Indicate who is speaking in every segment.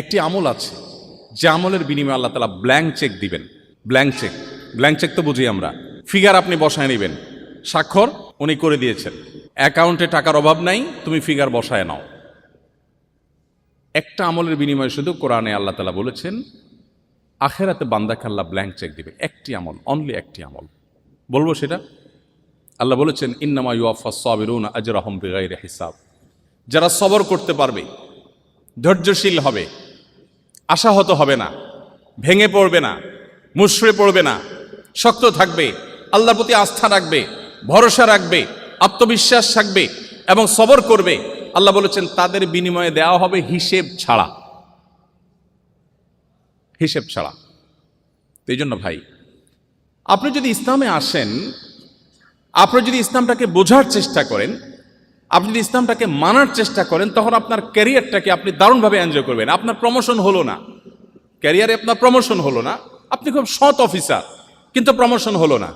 Speaker 1: একটি আমল আছে যে আমলের বিনিময়ে আল্লাহ তাআলা ব্ল্যাঙ্ক চেক দিবেন। ব্ল্যাঙ্ক চেক তো বুঝি আমরা, ফিগার আপনি বসায় নেবেন, স্বাক্ষর উনি করে দিয়েছেন, অ্যাকাউন্টে টাকার অভাব নাই, তুমি ফিগার বসায় নাও। একটা আমলের বিনিময়ে শুধু কোরআনে আল্লাহ তাআলা বলেছেন আখেরাতে বান্দাকে আল্লাহ ব্ল্যাঙ্ক চেক দিবে। একটি আমল, অনলি একটি আমল। বলবো সেটা? আল্লাহ বলেছেন ইন্নামা ইউওয়াফাস সাবিরুনা আজরাহুম বিগাইরি হিসাব। যারা সবর করতে পারবে, ধৈর্যশীল হবে, আশাহত হবে না, ভেঙে পড়বে না, মুষড়ে পড়বে না, শক্ত থাকবে, আল্লাহর প্রতি আস্থা রাখবে, ভরসা রাখবে, আত্মবিশ্বাস থাকবে এবং সবর করবে, আল্লাহ বলেছেন তাদের বিনিময়ে দেওয়া হবে হিসেব ছাড়া। হিসেব ছাড়া। তো এই জন্য ভাই, আপনি যদি ইসলামে আসেন, আপনি যদি ইসলামটাকে বোঝার চেষ্টা করেন, আপনি যদি ইসলামটাকে মানার চেষ্টা করেন, তখন আপনার ক্যারিয়ারটাকে আপনি দারুণভাবে এনজয় করবেন। আপনার প্রমোশন হলো না, ক্যারিয়ারে আপনার প্রমোশন হলো না, আপনি খুব সৎ অফিসার কিন্তু প্রমোশন হলো না।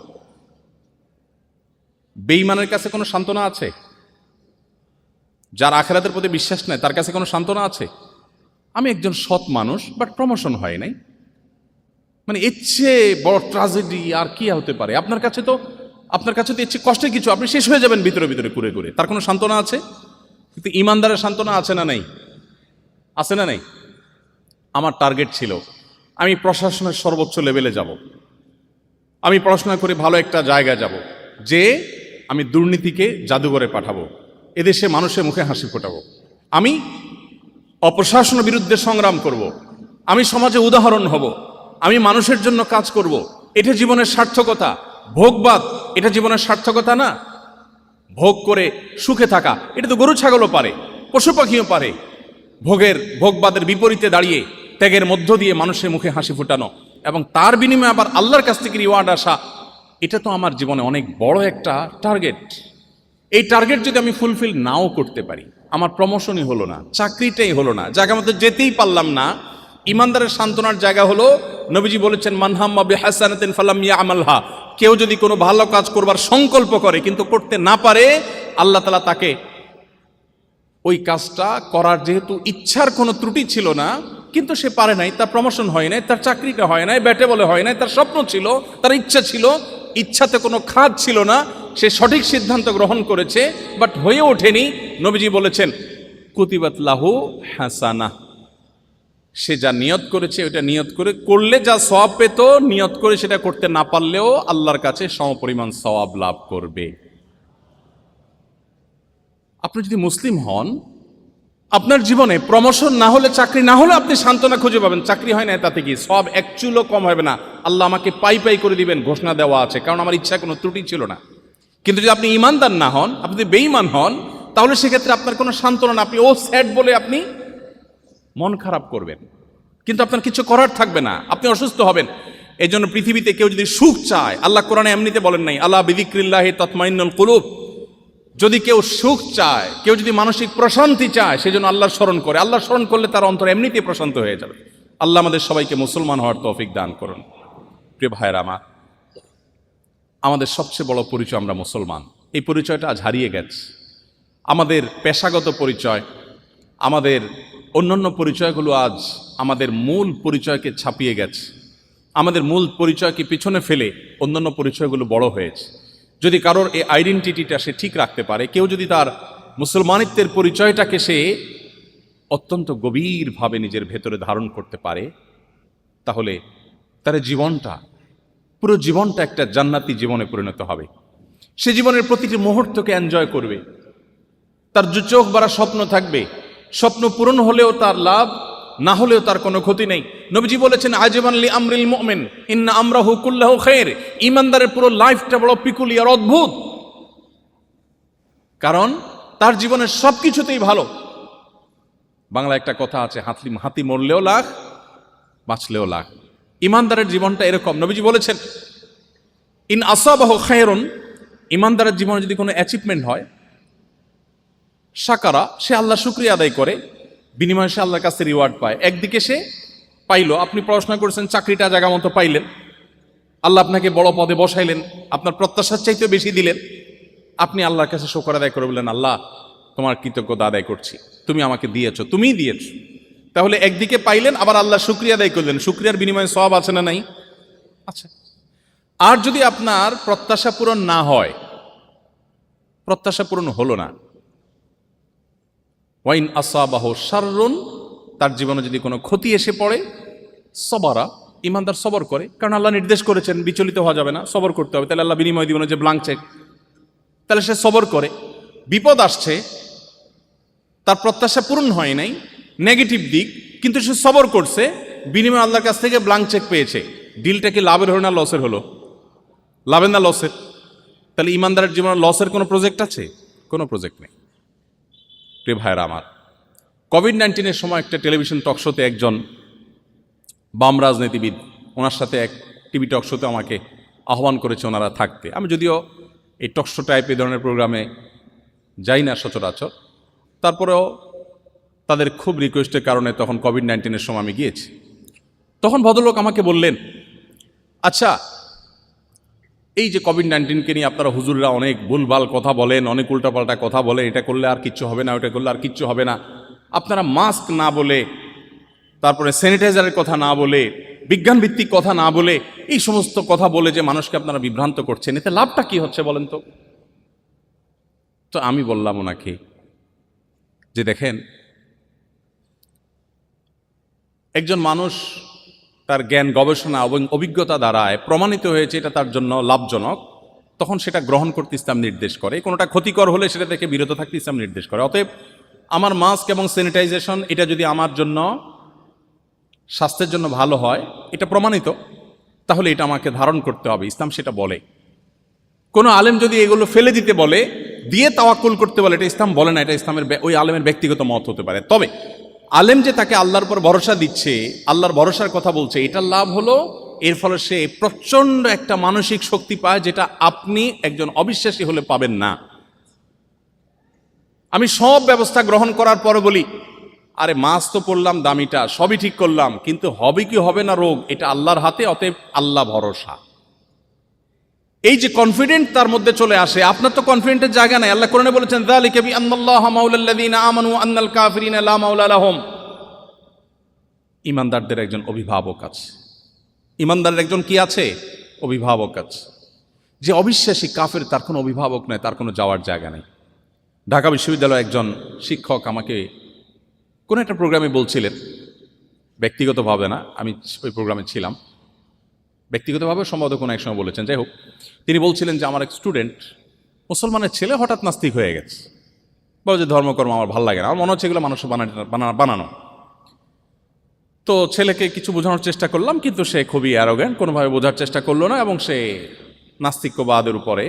Speaker 1: বেঈমানের কাছে কোনো সান্ত্বনা আছে? যার আখিরাতের প্রতি বিশ্বাস নাই তার কাছে কোনো সান্ত্বনা আছে? আমি একজন সৎ মানুষ, বাট প্রমোশন হয় নাই, মানে এর চেয়ে বড় ট্র্যাজেডি আর কি হতে পারে? আপনার কাছে তো এর চেয়ে কষ্টের কিছু, আপনি শেষ হয়ে যাবেন ভিতরে ভিতরে ঘুরে ঘুরে। তার কোনো সান্ত্বনা আছে? কিন্তু ইমানদারের সান্ত্বনা আছে না নেই? আছে না নেই? আমার টার্গেট ছিল আমি প্রশাসনের সর্বোচ্চ লেভেলে যাব, আমি পড়াশোনা করে ভালো একটা জায়গায় যাব, যে আমি দুর্নীতিকে জাদুঘরে পাঠাবো, এদেশে মানুষের মুখে হাসি ফোটাবো, আমি অপ্রশাসনের বিরুদ্ধে সংগ্রাম করব, আমি সমাজে উদাহরণ হব, আমি মানুষের জন্য কাজ করব। এটা জীবনের সার্থকতা। ভোগবাদ এটা জীবনের সার্থকতা না। ভোগ করে সুখে থাকা এটা তো গরু ছাগলও পারে, পশু পাখিও পারে। ভোগবাদের বিপরীতে দাঁড়িয়ে ত্যাগের মধ্য দিয়ে মানুষের মুখে হাসি ফোটানো এবং তার বিনিময়ে আবার আল্লাহর কাছ থেকে রিওয়ার্ড আসা, এটা তো আমার জীবনে অনেক বড় একটা টার্গেট। এই টার্গেট যদি আমি ফুলফিল নাও করতে পারি, আমার প্রমোশনই হলো না, চাকরিটাই হলো না, জায়গা মতো যেতেই পারলাম না, ইমানদারের সান্ত্বনার জায়গা হলো নবীজি বলেছেন মানহাম্মা বিহাসানাতিন ফালাম ইয়ামালহা। কেউ যদি কোনো ভালো কাজ করবার সংকল্প করে কিন্তু করতে না পারে, আল্লাহ তাআলা তাকে ওই কাজটা করার যেহেতু ইচ্ছার কোনো ত্রুটি ছিল না, কিন্তু সে পারে নাই, তার প্রমোশন হয় নাই, তার চাকরিটা হয় নাই, ব্যাটে বলে হয় নাই, তার স্বপ্ন ছিল, তার ইচ্ছা ছিল, ইচ্ছাতে কোনো খাদ ছিল না, সে সঠিক সিদ্ধান্ত গ্রহণ করেছে বাট হয়ে ওঠেনি। নবীজি বলেছেন কুতিবাত লাহু হাসানা। সে যা নিয়ত করেছে ওটা নিয়ত করে করলে যা সওয়াব পেত, নিয়ত করে সেটা করতে না পারলেও আল্লাহর কাছে সমপরিমাণ সওয়াব লাভ করবে। আপনি যদি মুসলিম হন, আপনার জীবনে প্রমোশন না হলে, চাকরি না হলে আপনি সান্ত্বনা খুঁজে পাবেন। চাকরি হয় না তাতে কি সব এক চুলও কম হবে না, আল্লাহ আমাকে পাই করে দিবেন, ঘোষণা দেওয়া আছে, কারণ আমার ইচ্ছা কোনো ত্রুটি ছিল না। কিন্তু যদি আপনি ইমানদার না হন, আপনি যদি বেঈমান হন, তাহলে সেক্ষেত্রে আপনার কোনো সান্ত্বনা না, আপনি ও স্যাড বলে আপনি মন খারাপ করবেন, কিন্তু আপনার কিছু করার থাকবে না, আপনি অসুস্থ হবেন। এই জন্য পৃথিবীতে কেউ যদি সুখ চায়, আল্লাহ কোরআনে এমনিতে বলেন নাই আলা বিযিক্রিল্লাহি তাতমাইন্নুল কুলুব। যদি কেউ সুখ চায়, কেউ যদি মানসিক প্রশান্তি চায়, সেজন্য আল্লাহর স্মরণ করে। আল্লাহর স্মরণ করলে তার অন্তর এমনিতেই প্রশান্ত হয়ে যাবে। আল্লাহ আমাদের সবাইকে মুসলমান হওয়ার তৌফিক দান করুন। প্রিয় ভাইয়েরা আমার, আমাদের সবচেয়ে বড় পরিচয় আমরা মুসলমান, এই পরিচয়টা আজ হারিয়ে গেছে। আমাদের পেশাগত পরিচয়, আমাদের অন্যান্য পরিচয়গুলো আজ আমাদের মূল পরিচয়কে ছাপিয়ে গেছে। আমাদের মূল পরিচয়কে পিছনে ফেলে অন্যান্য পরিচয়গুলো বড় হয়েছে। যদি কারোর এই আইডেন্টিটিটা সে ঠিক রাখতে পারে, কেউ যদি তার মুসলমানিত্বের পরিচয়টাকে সে অত্যন্ত গভীরভাবে নিজের ভেতরে ধারণ করতে পারে, তাহলে তার জীবনটা, পুরো জীবনটা একটা জান্নাতি জীবনে পরিণত হবে। সে জীবনের প্রতিটি মুহূর্তকে এনজয় করবে। তার যে চোখ ভরা স্বপ্ন থাকবে, স্বপ্ন পূরণ হলেও তার লাভ, না হলেও তার কোনো ক্ষতি নেই। নবীজি বলেছেন আজবান লি আমরিল মুমিন ইন্না আমরাহু কুল্লাহু খায়র। ঈমানদারের পুরো লাইফটা বড় পিকুলিয়ার, অদ্ভুত, কারণ তার জীবনের সবকিছুতেই ভালো। বাংলা একটা কথা আছে, হাতি মরলেও লাখ, বাঁচলেও লাখ। ঈমানদারের জীবনটা এরকম। নবীজি বলেছেন ইন আসাবাহু খায়রুন, ঈমানদারের জীবনে যদি কোনো অ্যাচিভমেন্ট হয়, শাকারা, সে আল্লাহ শুকরিয়া আদায় করে, বিনিময়ে সে আল্লাহর কাছে রিওয়ার্ড পায়। একদিকে সে পাইলো, আপনি পড়াশোনা করেছেন, চাকরিটা জায়গা মতো পাইলেন, আল্লাহ আপনাকে বড় পদে বসাইলেন, আপনার প্রত্যাশার চাইতে বেশি দিলেন, আপনি আল্লাহর কাছে শুকর আদায় করে বললেন আল্লাহ তোমার কৃতজ্ঞতা আদায় করছি, তুমি আমাকে দিয়েছো, তুমিই দিয়েছো। তাহলে একদিকে পাইলেন, আবার আল্লাহ শুকরিয়া আদায় করলেন, শুকরিয়ার বিনিময়ে সওয়াব আছে না নাই? আচ্ছা। আর যদি আপনার প্রত্যাশা পূরণ না হয়, প্রত্যাশা পূরণ হলো না, ওয়াইন আসাবাহু শাররুন, তার জীবনে যদি কোনো ক্ষতি এসে পড়ে, সবারা, ইমানদার সবর করে, কারণ আল্লাহ নির্দেশ করেছেন বিচলিত হওয়া যাবে না, সবর করতে হবে, তাহলে আল্লাহ বিনিময় দিবেন যে ব্লাঙ্ক চেক, তাহলে সে সবর করে। বিপদ আসছে, তার প্রত্যাশা পূরণ হয় নাই, নেগেটিভ দিক, কিন্তু সে সবর করছে, বিনিময় আল্লাহর কাছ থেকে ব্লাঙ্ক চেক পেয়েছে। ডিলটা কি লাভের হলো না লসের হলো? লাভের না লসের? তাহলে ইমানদারের জীবনে লসের কোনো প্রজেক্ট আছে? কোনো প্রজেক্ট নেই। প্রিয় ভাইরা আমার, কোভিড-19 সময় একটা টেলিভিশন টক শোতে একজন বাম রাজনীতিবিদ, ওনার সাথে এক টিভি টক শোতে আমাকে আহ্বান করেছে ওনারা থাকতে। আমি যদিও এই টক শো টাইপ এই ধরনের প্রোগ্রামে যাই না সচরাচর, তারপরেও তাদের খুব রিকোয়েস্টের কারণে তখন কোভিড-19 সময় আমি গিয়েছি। তখন ভদ্রলোক আমাকে বললেন, আচ্ছা, এই যে কোভিড-19 নিয়ে আপনারা হুজুররা অনেক ভুলভাল কথা বলেন, অনেক উল্টাপাল্টা কথা বলেন, এটা করলে আর কিচ্ছু হবে না, ওটা করলে আর কিচ্ছু হবে না, আপনারা মাস্ক না বলে, তারপরে স্যানিটাইজারের কথা না বলে, বিজ্ঞানভিত্তিক কথা না বলে, এই সমস্ত কথা বলে যে মানুষকে আপনারা বিভ্রান্ত করছেন, এতে লাভটা কি হচ্ছে বলেন তো? তো আমি বললাম ওনাকে যে দেখেন, একজন মানুষ তার জ্ঞান, গবেষণা এবং অভিজ্ঞতা দ্বারায় প্রমাণিত হয়েছে এটা তার জন্য লাভজনক, তখন সেটা গ্রহণ করতে ইসলাম নির্দেশ করে। কোনোটা ক্ষতিকর হলে সেটা থেকে বিরত থাকতে ইসলাম নির্দেশ করে। অতএব আমার মাস্ক এবং স্যানিটাইজেশন এটা যদি আমার জন্য, স্বাস্থ্যের জন্য ভালো হয়, এটা প্রমাণিত, তাহলে এটা আমাকে ধারণ করতে হবে, ইসলাম সেটা বলে। কোনো আলেম যদি এগুলো ফেলে দিতে বলে, দিয়ে তাওয়াক্কুল করতে বলে, এটা ইসলাম বলে না, এটা ইসলামের ওই আলেমের ব্যক্তিগত মত হতে পারে। তবে আলেম যে তাকে আল্লাহর উপর ভরসা দিচ্ছে, আল্লাহর ভরসার কথা বলছে, এটার লাভ হলো এর ফলে সে প্রচণ্ড একটা মানসিক শক্তি পায়, যেটা আপনি একজন অবিশ্বাসী হলে পাবেন না। আমি সব ব্যবস্থা গ্রহণ করার পরে বলি, আরে মাস্ক তো পড়লাম দামিটা, সবই ঠিক করলাম, কিন্তু হবে কি হবে না রোগ, এটা আল্লাহর হাতে, অতএব আল্লাহ ভরসা। এই যে কনফিডেন্ট তার মধ্যে চলে আসে, আপনার তো কনফিডেন্টের জায়গা নাই। আল্লাহ কোরআনে বলেছেন, যালিকা বিআন্নাল্লাহা মাওলাল্লাযীনা আমানু আন্নাল কাফিরিনা লা মাওলা লাহুম। ইমানদারদের একজন অভিভাবক আছে। ইমানদারের একজন কি আছে? অভিভাবক আছে। যে অবিশ্বাসী কাফের, তার কোনো অভিভাবক নেই, তার কোনো যাওয়ার জায়গা নেই। ঢাকা বিশ্ববিদ্যালয়ে একজন শিক্ষক আমাকে কোনো একটা প্রোগ্রামে বলছিলেন, ব্যক্তিগতভাবে না, আমি ওই প্রোগ্রামে ছিলাম, ব্যক্তিগতভাবে সম্ভবত কোনো এক সময় বলেছেন, যাই হোক, তিনি বলছিলেন যে আমার এক স্টুডেন্ট, মুসলমানের ছেলে, হঠাৎ নাস্তিক হয়ে গেছে। বলে যে ধর্মকর্ম আমার ভালো লাগে না, আমার মনে হচ্ছে এগুলো মানুষের বানানো। তো ছেলেকে কিছু বোঝানোর চেষ্টা করলাম, কিন্তু সে খুবই অ্যারোগ্যান্ট, কোনোভাবে বোঝার চেষ্টা করলো না, এবং সে নাস্তিক্যবাদের উপরে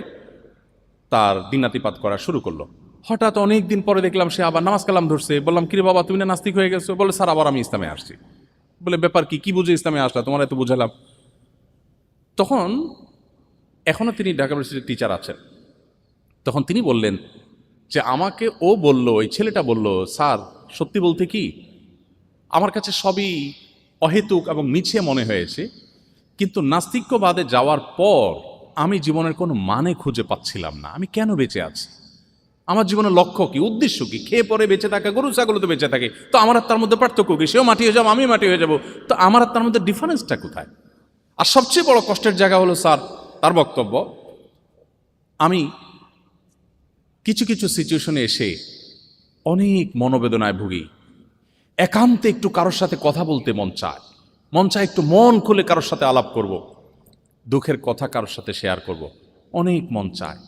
Speaker 1: তার দিনাতিপাত করা শুরু করলো। হঠাৎ অনেক দিন পরে দেখলাম সে আবার নামাজ কালাম ধরছে। বললাম, কিরে বাবা, তুমি না নাস্তিক হয়ে গেছো? বলে, স্যার, আবার আমি ইসলামে আসছি। বলে, ব্যাপার কি, কি বুঝে ইসলামে আসলা, তোমার এত বুঝালাম। তখন এখনও তিনি ঢাকা ইউনিভার্সিটির টিচার আছেন। তখন তিনি বললেন যে আমাকে ও বলল, ওই ছেলেটা বলল, স্যার, সত্যি বলতে কি, আমার কাছে সবই অহেতুক এবং মিছে মনে হয়েছে, কিন্তু নাস্তিক্যবাদে যাওয়ার পর আমি জীবনের কোনো মানে খুঁজে পাচ্ছিলাম না। আমি কেন বেঁচে আছি, আমার জীবনের লক্ষ্য কি, উদ্দেশ্য কি? খেয়ে পরে বেঁচে থাকা, গরু ছাগল তো বেঁচে থাকে, তো আমার আর তার মধ্যে পার্থক্য কি? সেও মাটি হয়ে যাবো, আমি মাটি হয়ে যাব, তো আমার আর তার মধ্যে ডিফারেন্সটা কোথায়? আর সবচেয়ে বড় কষ্টের জায়গা হলো, স্যার, তার বক্তব্য, আমি কিছু কিছু সিচুয়েশনে এসে অনেক মনোবেদনায় ভুগি। একান্তে একটু কারোর সাথে কথা বলতে মন চায় একটু মন খুলে কারোর সাথে আলাপ করব, দুঃখের কথা কারোর সাথে শেয়ার করব, অনেক মন চায়।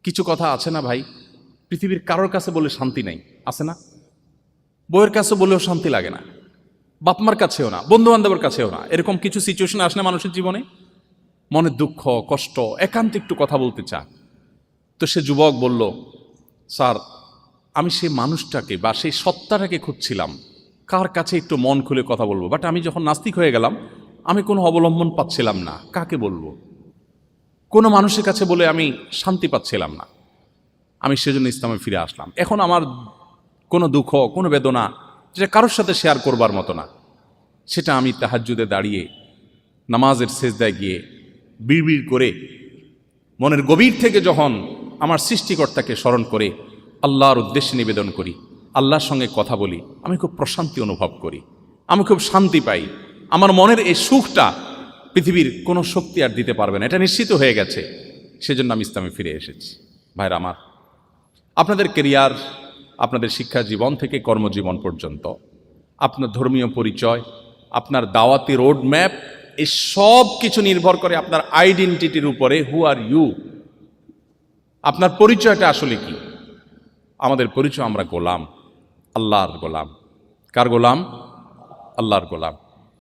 Speaker 1: কিছু কথা আছে না ভাই, পৃথিবীর কারোর কাছে বলে শান্তি নাই, আছে না? বউয়ের কাছে বলেও শান্তি লাগে না, বাপমার কাছেও না, বন্ধু বান্ধবের কাছেও না। এরকম কিছু সিচুয়েশন আসে না মানুষের জীবনে, মনে দুঃখ, কষ্ট, একান্তে একটু কথা বলতে চায়। তো সে যুবক বলল, স্যার, আমি সেই মানুষটাকে বা সেই সত্তাটাকে খুঁজছিলাম, কার কাছে একটু মন খুলে কথা বলবো, বাট আমি যখন নাস্তিক হয়ে গেলাম, আমি কোনো অবলম্বন পাচ্ছিলাম না, কাকে বলবো, কোনো মানুষের কাছে বলে আমি শান্তি পাচ্ছিলাম না। আমি সেজন্য ইসলামে ফিরে আসলাম। এখন আমার কোনো দুঃখ, কোনো বেদনা যেটা কারোর সাথে শেয়ার করবার মতো না, সেটা আমি তাহাজ্জুদে দাঁড়িয়ে নামাজের সেজদায় গিয়ে বিড়বিড় করে মনের গভীর থেকে যখন আমার সৃষ্টিকর্তাকে স্মরণ করে আল্লাহর উদ্দেশ্যে নিবেদন করি, আল্লাহর সঙ্গে কথা বলি, আমি খুব প্রশান্তি অনুভব করি, আমি খুব শান্তি পাই। আমার মনের এই সুখটা পৃথিবীর কোনো শক্তি আর দিতে পারবে না, এটা নিশ্চিত হয়ে গেছে। সেজন্য আমি ইসলামে ফিরে এসেছি। ভাইরা আমার, আপনাদের কেরিয়ার, আপনাদের শিক্ষা জীবন থেকে কর্মজীবন পর্যন্ত আপনার ধর্মীয় পরিচয়, আপনার দাওয়াতি রোড ম্যাপ, এই সব কিছু নির্ভর করে আপনার আইডেন্টিটির উপরে। হু আর ইউ, আপনার পরিচয়টা আসলে কি? আমাদের পরিচয়, আমরা গোলাম, আল্লাহর গোলাম। কার গোলাম? আল্লাহর গোলাম।